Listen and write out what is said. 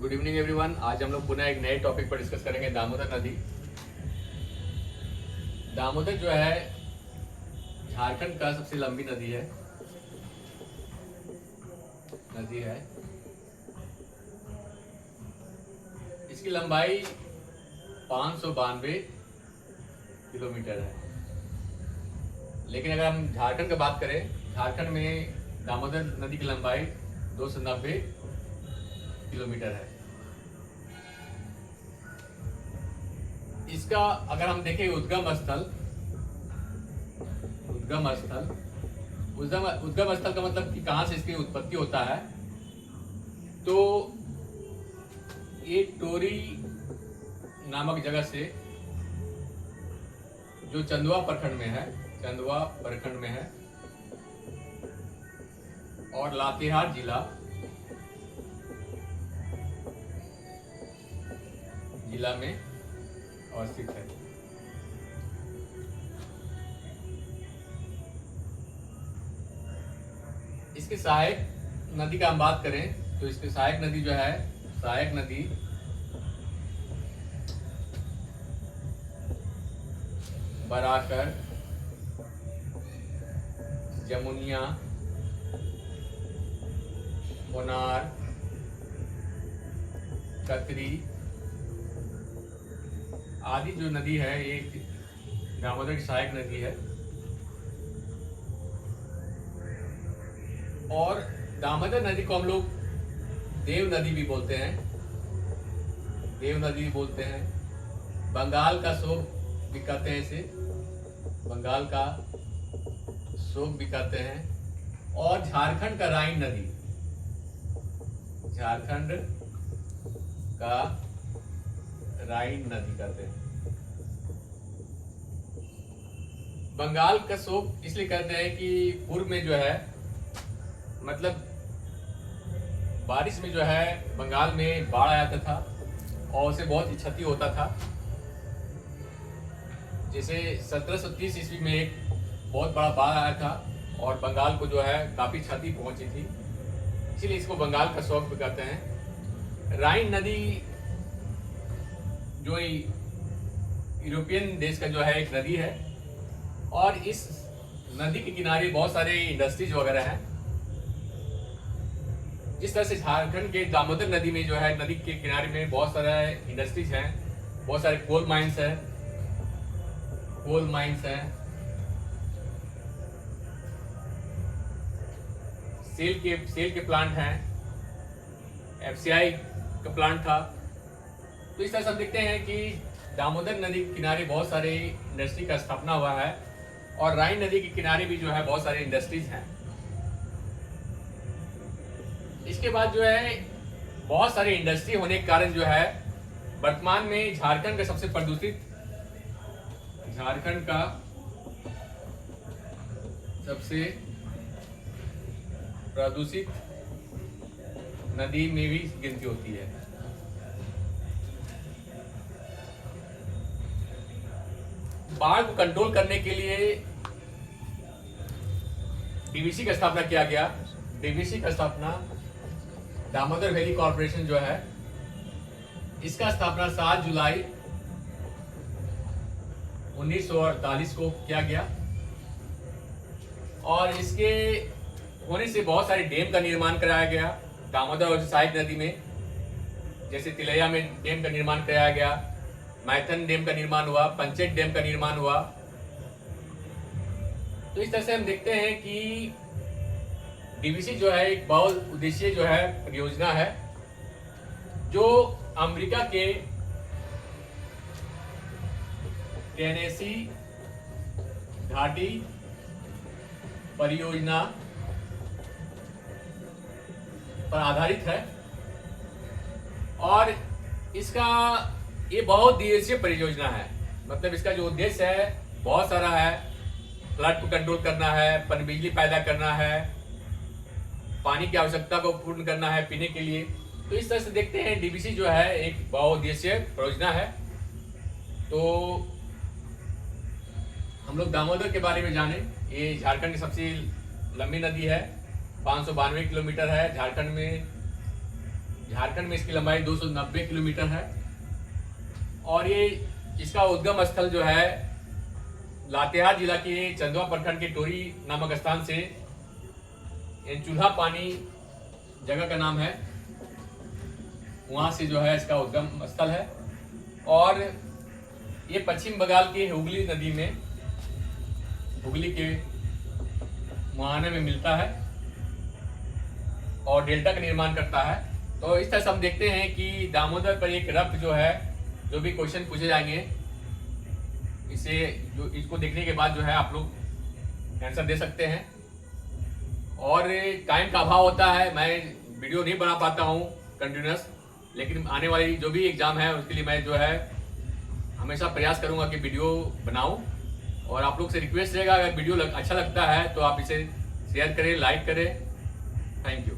Good evening everyone. आज हम लोग पुनः एक नए टॉपिक पर डिस्कस करेंगे दामोदर नदी। दामोदर जो है झारखंड का सबसे लंबी नदी है। इसकी लंबाई 592 किलोमीटर है। लेकिन अगर हम झारखंड की बात करें, झारखंड में दामोदर नदी की लंबाई 290 किलोमीटर है। इसका अगर हम देखें उद्गम स्थल का मतलब कि कहाँ से इसकी उत्पत्ति होता है, तो ये टोरी नामक जगह से जो चंदवा प्रखंड में है और लातेहार जिला में अवस्थित है। इसके सहायक नदी का हम बात करें तो इसकी सहायक नदी जो है, सहायक नदी बराकर, जमुनिया, कोनार, कतरी आदि जो नदी है ये दामोदर की सहायक नदी है। और दामोदर नदी को हम लोग देव नदी भी बोलते हैं। बंगाल का शोक भी कहते हैं इसे, और झारखंड का राइन नदी कहते हैं। बंगाल का शोक इसलिए कहते हैं कि पूर्व में जो है, मतलब बारिश में जो है बंगाल में बाढ़ आया था और उसे बहुत ही क्षति होता था। जैसे 1730 ईस्वी में एक बहुत बड़ा बाढ़ आया था और बंगाल को जो है काफी क्षति पहुंची थी, इसलिए इसको बंगाल का शोक भी कहते हैं। राइन नदी जो यूरोपियन देश का जो है एक नदी है और इस नदी के किनारे बहुत सारे इंडस्ट्रीज वगैरह हैं। जिस तरह से झारखंड के दामोदर नदी में जो है, नदी के किनारे में बहुत सारे इंडस्ट्रीज हैं, बहुत सारे कोल माइंस हैं, सेल के प्लांट हैं, एफसीआई का प्लांट था। तो इस तरह से हम देखते हैं कि दामोदर नदी के किनारे बहुत सारे इंडस्ट्री का स्थापना हुआ है और राइन नदी के किनारे भी जो है बहुत सारे इंडस्ट्रीज हैं। इसके बाद जो है बहुत सारे इंडस्ट्री होने के कारण जो है वर्तमान में झारखंड का सबसे प्रदूषित नदी में भी गिनती होती है। बाढ़ को कंट्रोल करने के लिए डीवीसी का स्थापना किया गया। डीवीसी का स्थापना दामोदर वैली कॉर्पोरेशन जो है, इसका स्थापना 7 जुलाई 1948 को किया गया और इसके होने से बहुत सारे डैम का निर्माण कराया गया दामोदर और सहायक नदी में। जैसे तिलैया में डैम का निर्माण कराया गया, मैथन डैम का निर्माण हुआ, पंचेत डैम का निर्माण हुआ। तो इस तरह से हम देखते हैं कि डीवीसी जो है एक बहुत उद्देश्य जो है परियोजना है, जो अमेरिका के टेनेसी घाटी परियोजना पर आधारित है और इसका ये बहुत दिवसीय परियोजना है। मतलब इसका जो उद्देश्य है बहुत सारा है। फ्लड को कंट्रोल करना है, पनबिजली पैदा करना है, पानी की आवश्यकता को पूर्ण करना है पीने के लिए। तो इस तरह से देखते हैं डीवीसी जो है एक बहुउद्देशीय परियोजना है। तो हम लोग दामोदर के बारे में जाने। ये झारखंड की सबसे लंबी नदी है, 592 किलोमीटर है। झारखंड में झारखंड में इसकी लंबाई 290 किलोमीटर है और ये इसका उद्गम स्थल जो है लातेहार जिला के चंदवा प्रखंड के टोरी नामक स्थान से चूल्हा पानी जगह का नाम है, वहाँ से जो है इसका उद्गम स्थल है। और ये पश्चिम बंगाल के हुगली नदी में, हुगली के मुहाने में मिलता है और डेल्टा का निर्माण करता है। तो इस तरह से हम देखते हैं कि दामोदर पर एक रफ्त जो है, जो भी क्वेश्चन पूछे जाएंगे इसको देखने के बाद जो है आप लोग आंसर दे सकते हैं। और टाइम का अभाव होता है, मैं वीडियो नहीं बना पाता हूँ कंटिन्यूस, लेकिन आने वाली जो भी एग्जाम है उसके लिए मैं जो है हमेशा प्रयास करूंगा कि वीडियो बनाऊं। और आप लोग से रिक्वेस्ट रहेगा, अगर वीडियो अच्छा लगता है तो आप इसे शेयर करें, लाइक करें। Thank you.